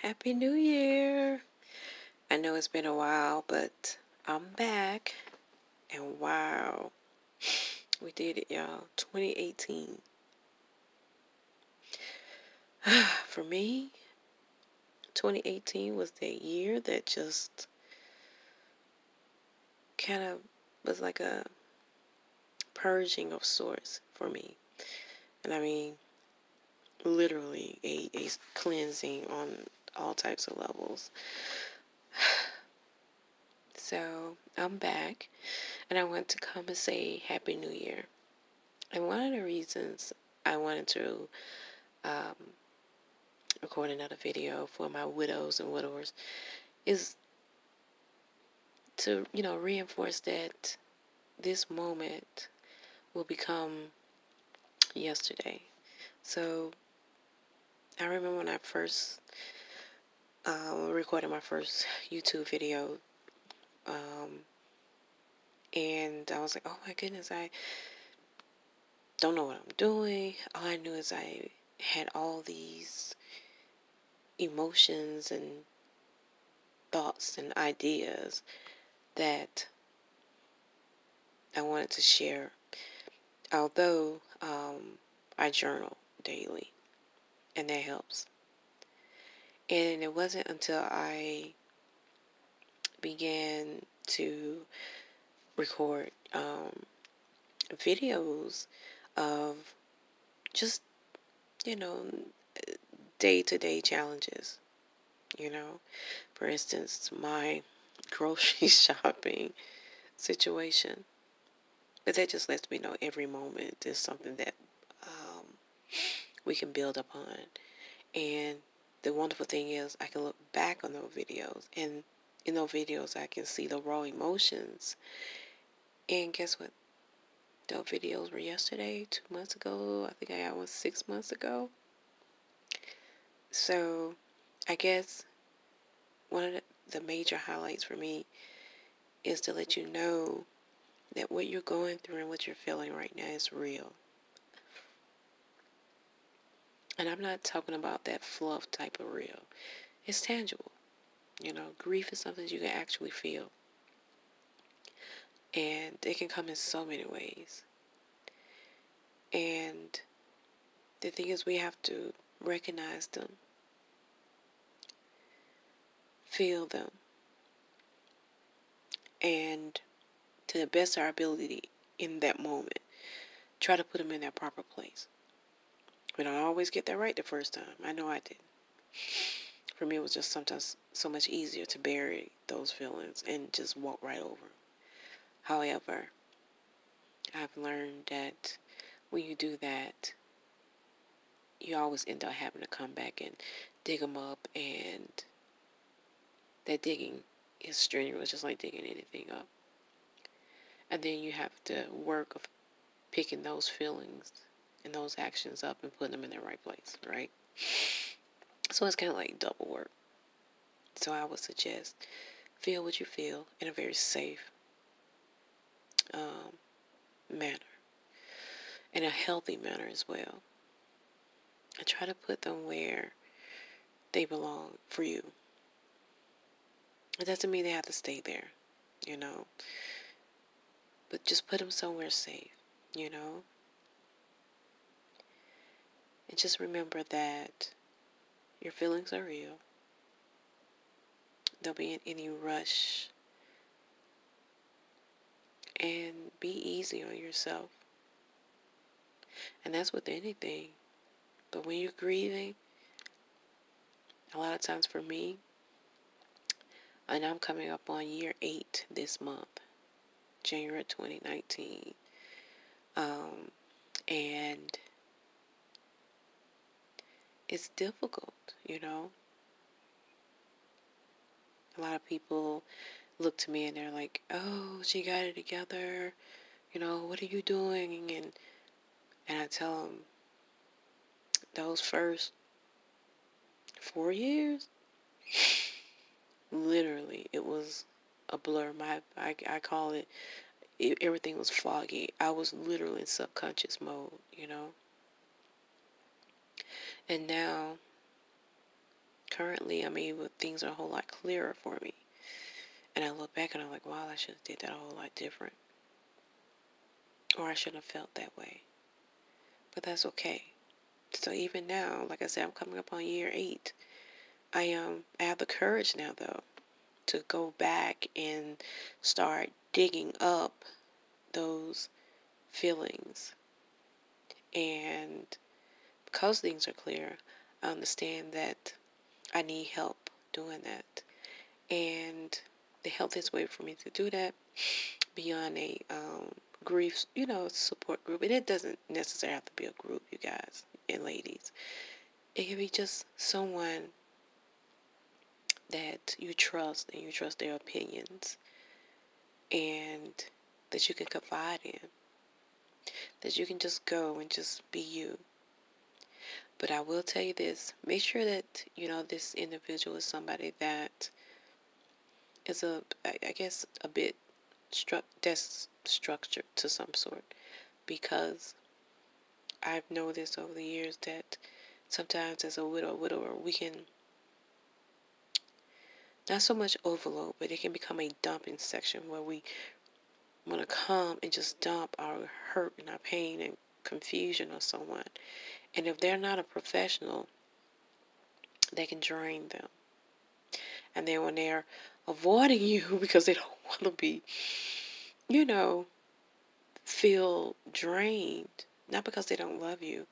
Happy New Year! I know it's been a while, but I'm back. And wow, we did it, y'all. 2018. For me, 2018 was that year that just kind of was like a purging of sorts for me. And I mean, literally a cleansing on all types of levels. So I'm back, and I want to come and say Happy New Year. And one of the reasons I wanted to um, record another video for my widows and widowers is to, reinforce that this moment will become yesterday. So I remember when I first recorded my first YouTube video, and I was like, oh my goodness, I don't know what I'm doing. All I knew is I had all these emotions and thoughts and ideas that I wanted to share. Although I journal daily, and that helps. And it wasn't until I began to record videos of just, you know, day-to-day challenges. For instance, my grocery shopping situation. But that just lets me know every moment is something that um, we can build upon. And the wonderful thing is I can look back on those videos, and in those videos I can see the raw emotions. And guess what? Those videos were yesterday, 2 months ago. I think I got one 6 months ago. So I guess one of the major highlights for me is to let you know that what you're going through and what you're feeling right now is real. And I'm not talking about that fluff type of real. It's tangible. Grief is something you can actually feel. And it can come in so many ways. And the thing is, we have to recognize them, feel them, and to the best of our ability in that moment, try to put them in their proper place. We don't always get that right the first time. I know I did. For me, it was just sometimes so much easier to bury those feelings and just walk right over them. However, I've learned that when you do that, you always end up having to come back and dig them up, and that digging is strenuous, just like digging anything up. And then you have to work of picking those feelings and those actions up and putting them in their right place, right? So it's kind of like double work. So I would suggest feel what you feel in a very safe manner, in a healthy manner as well. And try to put them where they belong for you. It doesn't mean they have to stay there, but just put them somewhere safe, And just remember that your feelings are real. Don't be in any rush. And be easy on yourself. And that's with anything. But when you're grieving, a lot of times for me, and I'm coming up on year 8 this month, January 2019. And it's difficult, A lot of people look to me and they're like, oh, she got it together. What are you doing? And I tell them, those first 4 years, literally, it was a blur. I call it, everything was foggy. I was literally in subconscious mode, And now, currently, things are a whole lot clearer for me. And I look back and I'm like, wow, I should have did that a whole lot different. Or I shouldn't have felt that way. But that's okay. So even now, like I said, I'm coming up on year 8. I have the courage now, though, to go back and start digging up those feelings. And because things are clear, I understand that I need help doing that. And the healthiest way for me to do that, beyond a grief, support group, and it doesn't necessarily have to be a group, you guys and ladies. It can be just someone that you trust and you trust their opinions and that you can confide in, that you can just go and just be you. But I will tell you this, make sure that, this individual is somebody that is I guess, a bit structured to some sort, because I've noticed over the years that sometimes as a widower, we can not so much overload, but it can become a dumping section where we want to come and just dump our hurt and our pain and confusion on someone. And if they're not a professional, they can drain them. And then when they're avoiding you because they don't want to be, feel drained, not because they don't love you,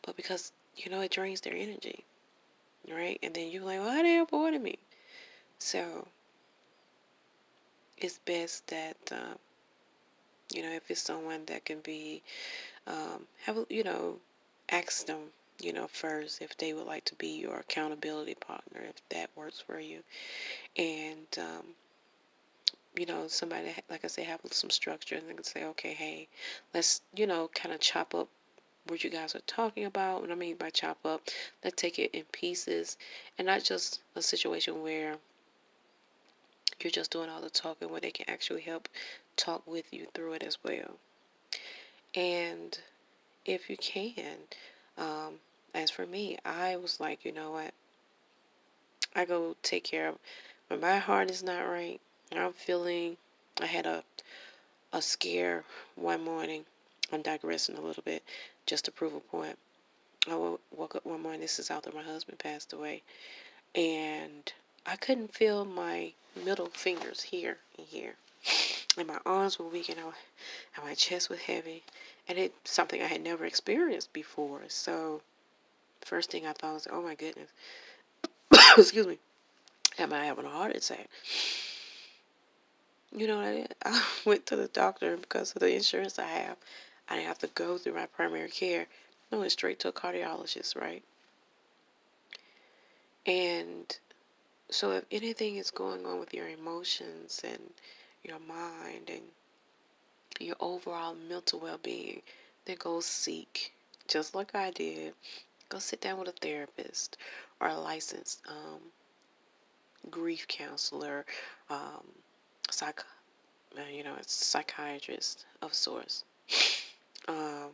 but because, it drains their energy, right? And then you're like, why are they avoiding me? So it's best that, if it's someone that can be, ask them, first if they would like to be your accountability partner, if that works for you. And, somebody, like I say, have some structure, and they can say, okay, hey, let's, kind of chop up what you guys are talking about. What I mean by chop up, let's take it in pieces, and not just a situation where you're just doing all the talking, where they can actually help talk with you through it as well. And if you can, as for me, I was like, you know what, I go take care of when my heart is not right. I had a scare one morning. I'm digressing a little bit just to prove a point. I woke up one morning, this is after my husband passed away, and I couldn't feel my middle fingers here and here. And my arms were weak, and my chest was heavy. And it's something I had never experienced before. So, first thing I thought was, oh my goodness. Excuse me. Am I having a heart attack? You know what I did? I went to the doctor because of the insurance I have. I didn't have to go through my primary care. I went straight to a cardiologist, right? And so if anything is going on with your emotions and your mind and your overall mental well-being, then go seek, just like I did, go sit down with a therapist or a licensed grief counselor, um, a psychiatrist of sorts. Um,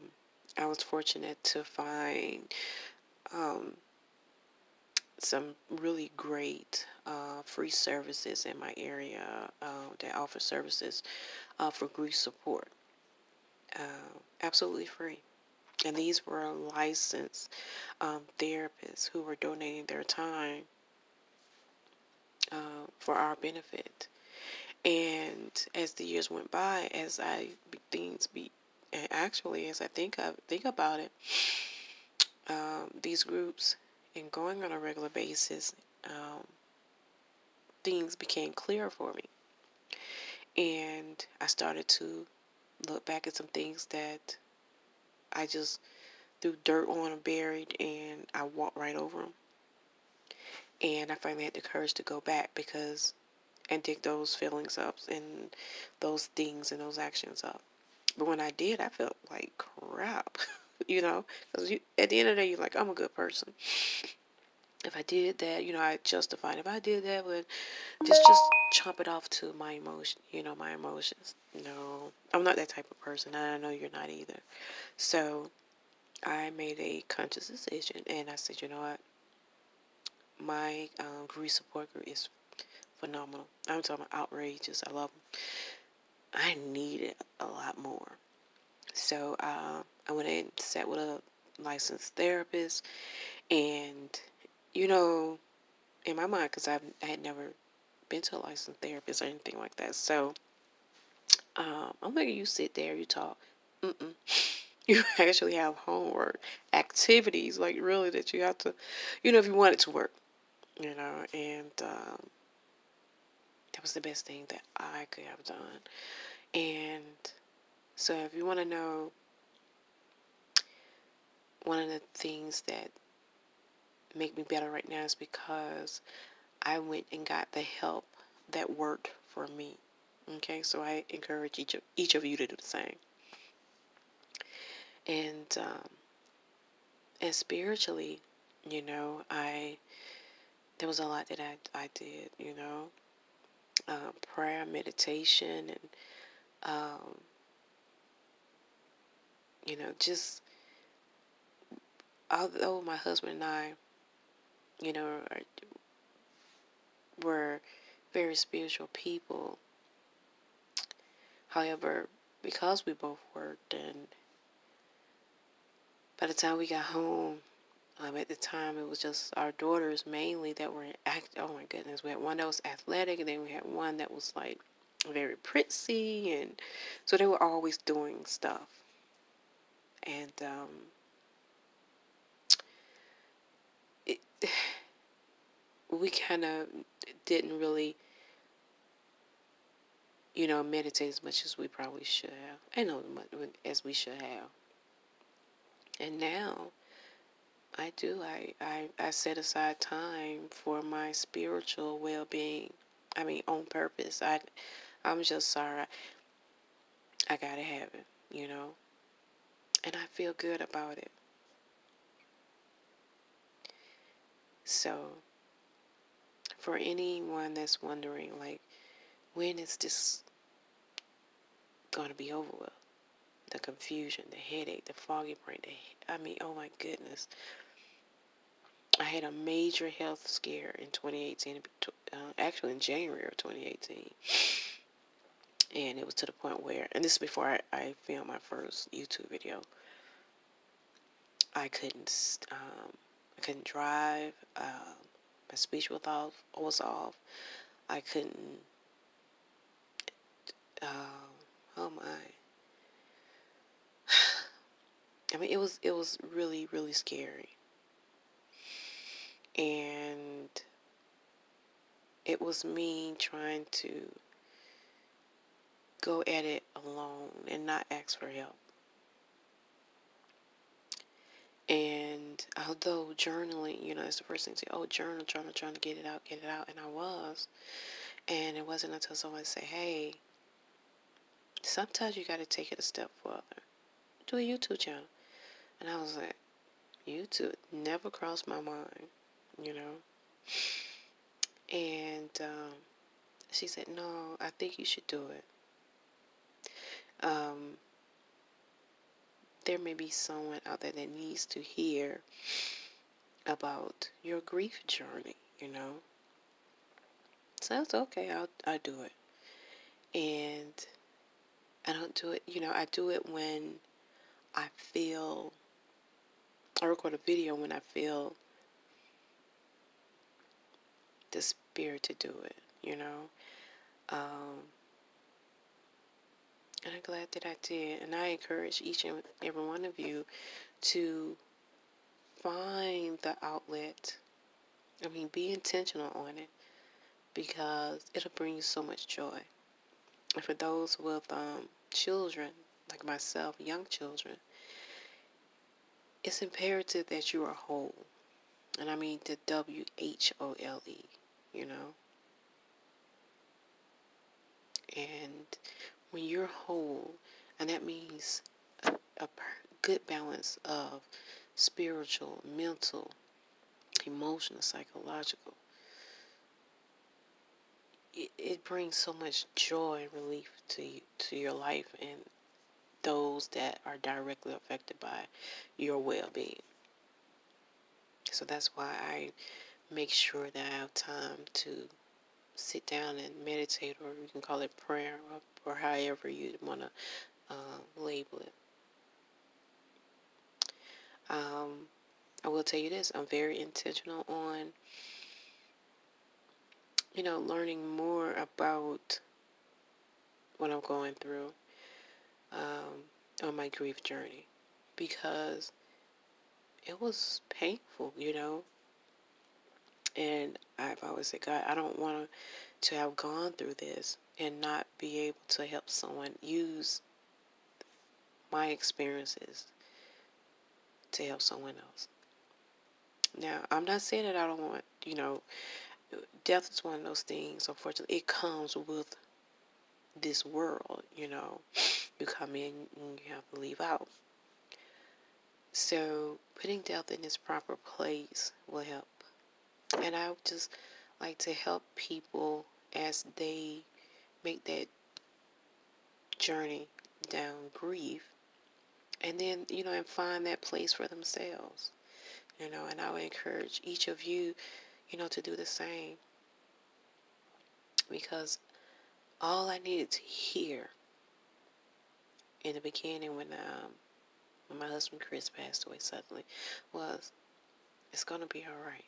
I was fortunate to find some really great free services in my area that offer services for grief support. Absolutely free. And these were licensed therapists who were donating their time for our benefit. And as the years went by, as I think about it, these groups and going on a regular basis, things became clearer for me. And I started to look back at some things that I just threw dirt on and buried, and I walked right over them. And I finally had the courage to go back and dig those feelings up and those things and those actions up. But when I did, I felt like crap, because at the end of the day, you're like, I'm a good person. If I did that, I justified. If I did that, but just chop it off to my my emotions. No, I'm not that type of person, and I know you're not either. So I made a conscious decision, and I said, you know what? my grief support group is phenomenal. I'm talking about outrageous. I love them. I need it a lot more. So I went and sat with a licensed therapist, and you know, in my mind, because I had never been to a licensed therapist or anything like that. So I'm like, you sit there, you talk. Mm-mm. You actually have homework, activities, like really that you have to, if you want it to work, and that was the best thing that I could have done. And so if you want to know, one of the things that make me better right now is because I went and got the help that worked for me. Okay, so I encourage each of you to do the same. And spiritually, I there was a lot that I did. Prayer, meditation, and just although my husband and I, were very spiritual people. However, because we both worked, and by the time we got home, at the time it was just our daughters mainly that were oh my goodness, we had one that was athletic, and then we had one that was like very prissy, and so they were always doing stuff. And it, we kind of didn't really, meditate as much as we probably should have. I know as we should have. And now I do. I set aside time for my spiritual well-being. I mean, on purpose. I'm just sorry. I gotta have it, and I feel good about it. So, for anyone that's wondering, like, when is this gonna be over with? The confusion, the headache, the foggy brain. Oh my goodness. I had a major health scare in 2018, actually in January of 2018. And it was to the point where, and this is before I filmed my first YouTube video, I couldn't drive. My speech was off. I couldn't. Oh my. I mean, it was really, really scary, and it was me trying to go at it alone and not ask for help. And although journaling, it's the first thing to say, oh, journal, trying to get it out, and I was. And it wasn't until someone said, hey, sometimes you got to take it a step further. Do a YouTube channel. And I was like, YouTube never crossed my mind, And she said, no, I think you should do it. There may be someone out there that needs to hear about your grief journey, So that's okay. I'll do it. And I don't do it, I do it when I record a video when I feel the spirit to do it, And I'm glad that I did. And I encourage each and every one of you to find the outlet. I mean, be intentional on it, because it'll bring you so much joy. And for those with children, like myself, young children, it's imperative that you are whole. And I mean the WHOLE, And when you're whole, and that means a good balance of spiritual, mental, emotional, psychological, it brings so much joy and relief to your life and those that are directly affected by your well-being. So that's why I make sure that I have time to sit down and meditate, or you can call it prayer, or however you want to label it. I will tell you this, I'm very intentional on, learning more about what I'm going through on my grief journey, because it was painful, and I've always said, God, I don't want to have gone through this and not be able to help someone use my experiences to help someone else. Now, I'm not saying that I don't want, death is one of those things, unfortunately, it comes with this world, you come in and you have to leave out. So putting death in its proper place will help. And I would just like to help people as they make that journey down grief, and then, and find that place for themselves, and I would encourage each of you, to do the same, because all I needed to hear in the beginning when my husband Chris passed away suddenly was, it's going to be all right.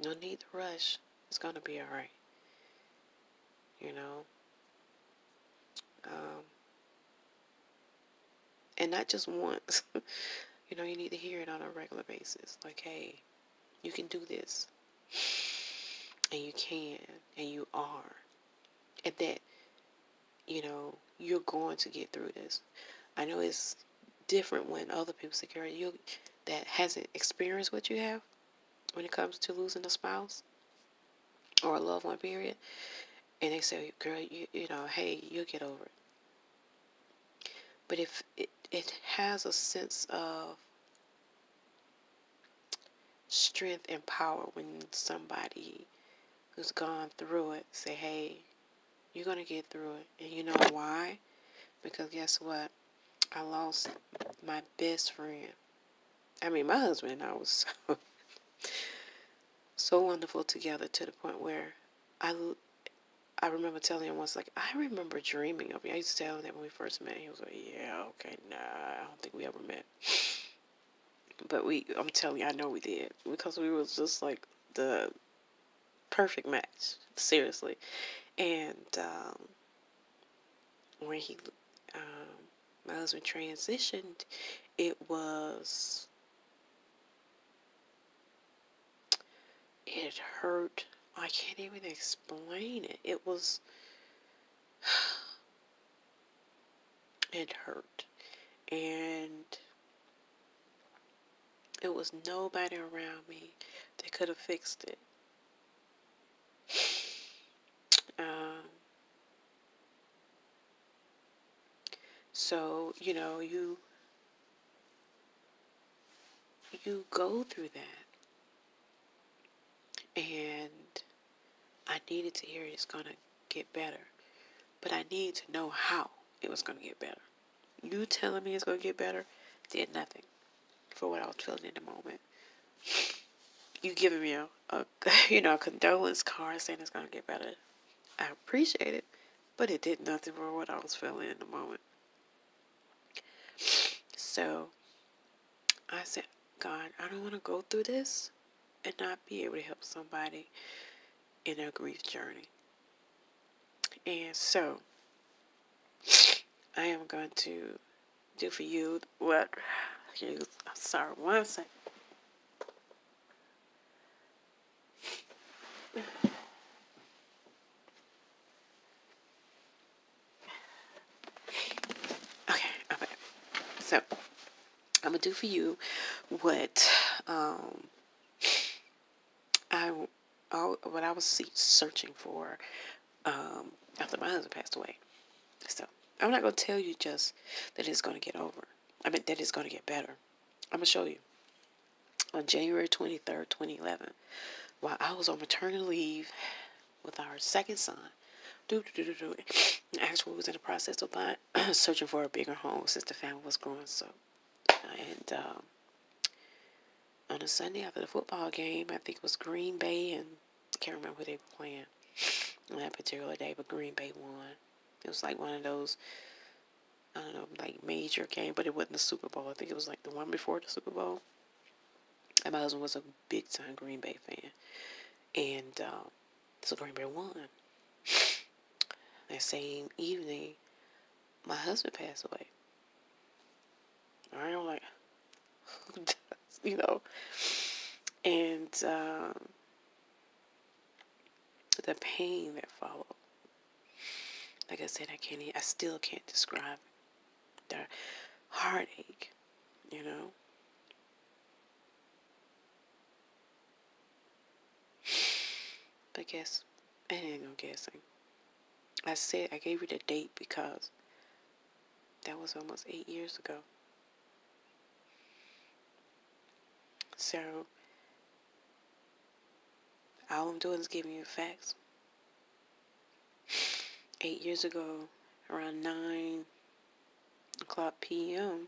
No need to rush. It's going to be all right. And not just once. You need to hear it on a regular basis. Like, hey, you can do this. And you can. And you are. And that, you're going to get through this. I know it's different when other people say, girl, you that hasn't experienced what you have when it comes to losing a spouse or a loved one, period. And they say, girl, hey, you'll get over it. But if it has a sense of strength and power when somebody who's gone through it say, hey, you're going to get through it. And you know why? Because guess what? I lost my best friend. I mean, my husband and I was so wonderful together, to the point where I remember telling him once, like, I remember dreaming of you. I used to tell him that when we first met. He was like, yeah, okay, nah, I don't think we ever met. But I'm telling you, I know we did. Because we was just like the perfect match. Seriously. And when my husband transitioned, it hurt. I can't even explain it. It hurt. And it was nobody around me that could have fixed it. So, you go through that. And I needed to hear it's going to get better. But I need to know how it was going to get better. You telling me it's going to get better did nothing for what I was feeling in the moment. You giving me a condolence card saying it's going to get better. I appreciate it, but it did nothing for what I was feeling in the moment. So I said, God, I don't want to go through this and not be able to help somebody in their grief journey. And so I am going to do for you what I'm sorry, one second. Okay. So I'm gonna do for you what I was searching for after my husband passed away. So I'm not gonna tell you just that it's gonna get over. I mean that it's gonna get better. I'm gonna show you. On January 23rd, 2011, while I was on maternity leave with our second son, actually was in the process of searching for a bigger home since the family was growing so. And on a Sunday after the football game. I think it was Green Bay, and I can't remember who they were playing on that particular day, but Green Bay won. It was like one of those, I don't know, like major game, but it wasn't the Super Bowl. I think it was like the one before the Super Bowl. And my husband was a big time Green Bay fan, and so Green Bay won. That same evening, my husband passed away. I'm like, you know, and the pain that followed. Like I said, I still can't describe the heartache, you know. But guess, I ain't no guessing. I gave you the date because that was almost 8 years ago. So, all I'm doing is giving you facts. 8 years ago, around 9 o'clock p.m.,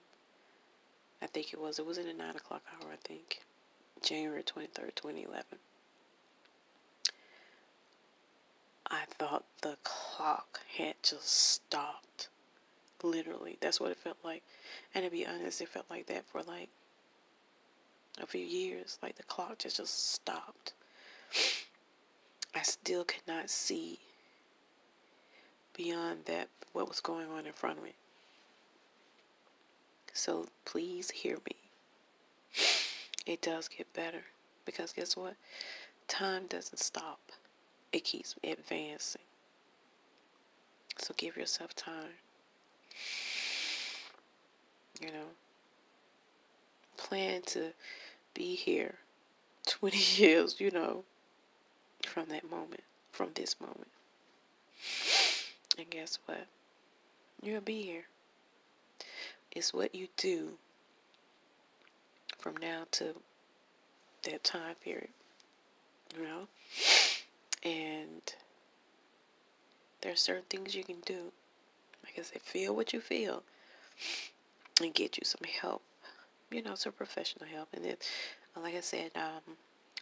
I think it was in the 9 o'clock hour, I think, January 23rd, 2011. I thought the clock had just stopped. Literally, that's what it felt like. And to be honest, it felt like that for like a few years. Like the clock just stopped. I still could not see beyond that what was going on in front of me. So please hear me. It does get better. Because guess what? Time doesn't stop. It keeps advancing. So give yourself time. You know, plan to be here 20 years, you know, from that moment, from this moment. And guess what? You'll be here. It's what you do from now to that time period, you know? And there's certain things you can do. Like I said, feel what you feel and get you some help, you know, some professional help. And then, like I said,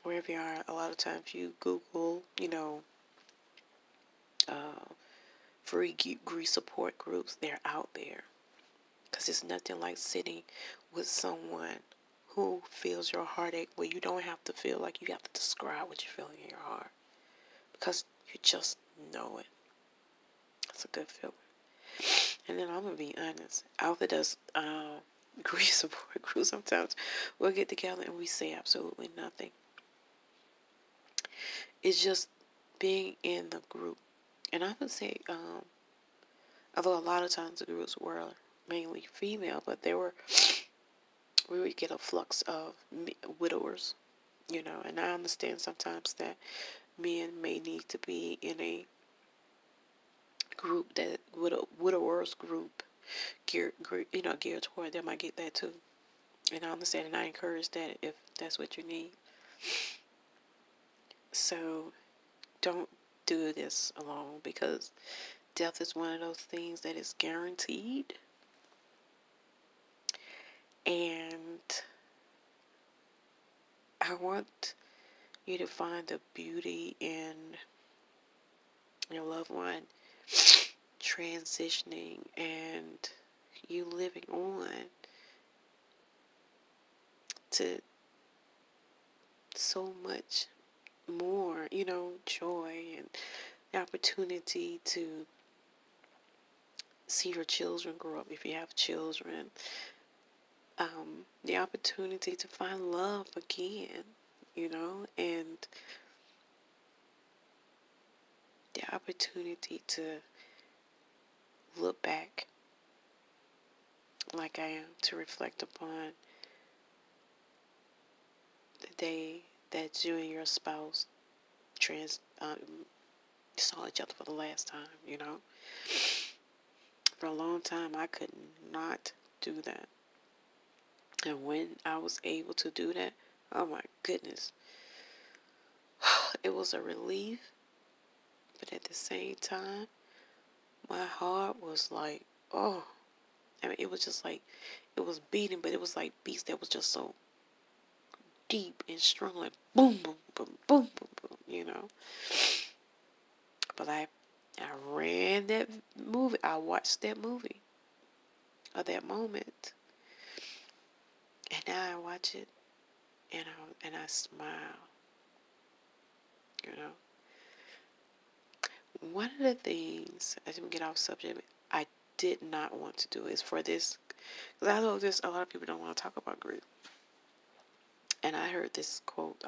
wherever you are, a lot of times you Google, you know, free grief support groups. They're out there. Because it's nothing like sitting with someone who feels your heartache where you don't have to feel like you have to describe what you're feeling in your heart. Because you just know it. It's a good feeling. And then I'm going to be honest. Alpha does grief support groups. Sometimes we'll get together and we say absolutely nothing. It's just being in the group. And I would say, although a lot of times the groups were mainly female, but we would get a flux of widowers, you know, and I understand sometimes that men may need to be in a group that widowers group geared toward them. I get that too, and I understand, and I encourage that if that's what you need. So don't do this alone, because death is one of those things that is guaranteed. And I want you to find the beauty in your loved one transitioning and you living on to so much more, you know, joy and the opportunity to see your children grow up if you have children. The opportunity to find love again, you know, and the opportunity to look back like I am, to reflect upon the day that you and your spouse saw each other for the last time, you know. For a long time, I could not do that. And when I was able to do that, oh my goodness, it was a relief. But at the same time, my heart was like, oh, I mean, it was just like, it was beating, but it was like beats that was just so deep and strong, like boom, boom, boom, boom, boom, boom, But I ran that movie. I watched that movie of that moment, and now I watch it, and I smile. You know, one of the things I didn't get off subject. I did not want to do is for this, because I know there's a lot of people don't want to talk about grief. And I heard this quote,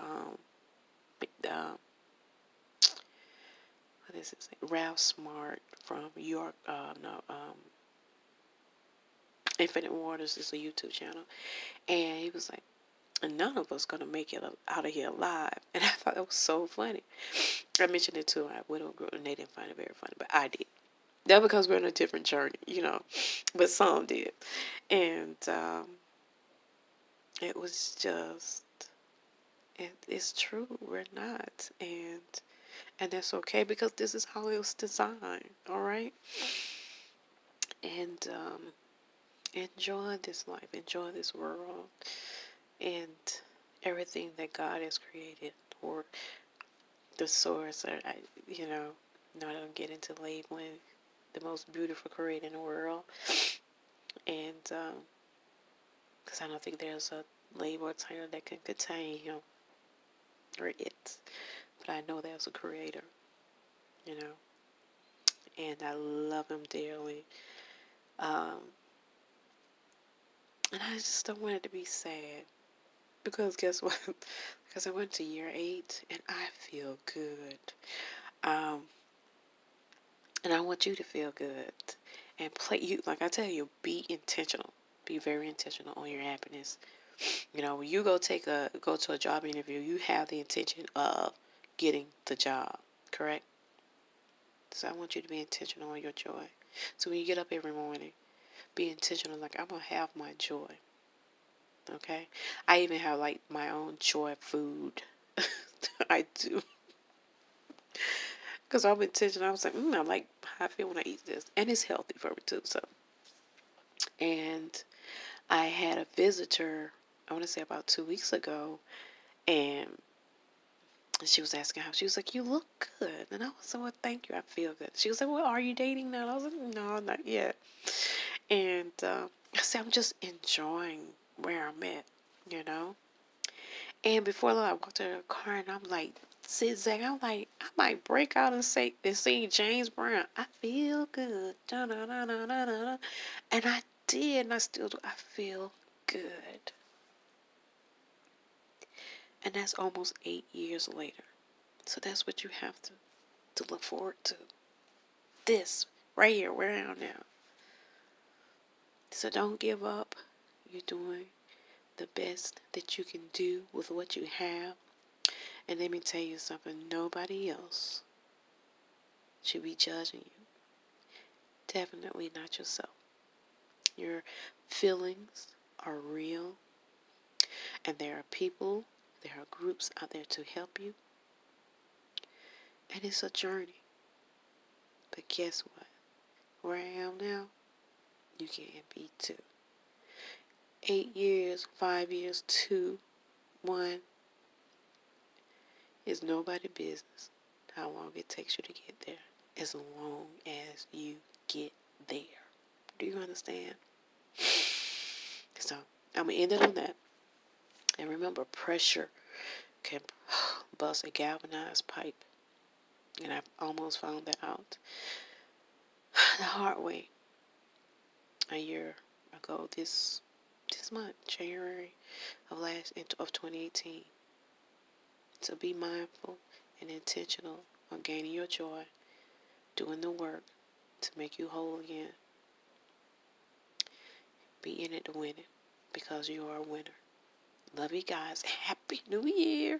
what is it? Ralph Smart from York, Infinite Waters is a YouTube channel, and he was like, "None of us gonna make it out of here alive." And I thought that was so funny. I mentioned it to my widow group, and they didn't find it very funny, but I did. That because we're on a different journey, but some did, and it was just, it's true. We're not, and that's okay because this is how it was designed. All right, and enjoy this life, enjoy this world, and everything that God has created, or the source. Not gonna get into labeling the most beautiful creator in the world, and because I don't think there's a label or title that can contain him or it, but I know there's a creator, you know, and I love him dearly. Um, and I just don't want it to be sad. Because guess what? Because I went to year 8 and I feel good. Um, and I want you to feel good. And like I tell you, be intentional. Be very intentional on your happiness. When you go to a job interview, you have the intention of getting the job, correct? So I want you to be intentional on your joy. So when you get up every morning, be intentional. Like, I'm going to have my joy. Okay? I even have, like, my own joy food. I do. Because I'm intentional. I was like, I like how I feel when I eat this. And it's healthy for me, too. So, and I had a visitor, I want to say about 2 weeks ago, and she was asking how. She was like, "You look good." And I was like, "Well, thank you. I feel good." She was like, "Well, are you dating now?" And I was like, "No, not yet." And I said, "I'm just enjoying where I'm at. And before long, I walked to the car, and I'm like, zigzag. I'm like, I might break out and sing James Brown. I feel good. Da-da-da-da-da-da. And I did, and I still do. I feel good. And that's almost 8 years later. So that's what you have to look forward to. This right here, where I am now. So don't give up. You're doing the best that you can do with what you have. And let me tell you something, nobody else should be judging you. Definitely not yourself. Your feelings are real, and there are people, there are groups out there to help you. And it's a journey. But guess what? Where I am now, you can be too. 8 years, 5 years, 2, 1, it's nobody's business how long it takes you to get there, as long as you get there. Do you understand? So, I'm going to end it on that. And remember, pressure can bust a galvanized pipe. And I've almost found that out the hard way a year ago this month, January of 2018. So be mindful and intentional on gaining your joy, doing the work to make you whole again. Be in it to win it, because you are a winner. Love you guys. Happy New Year.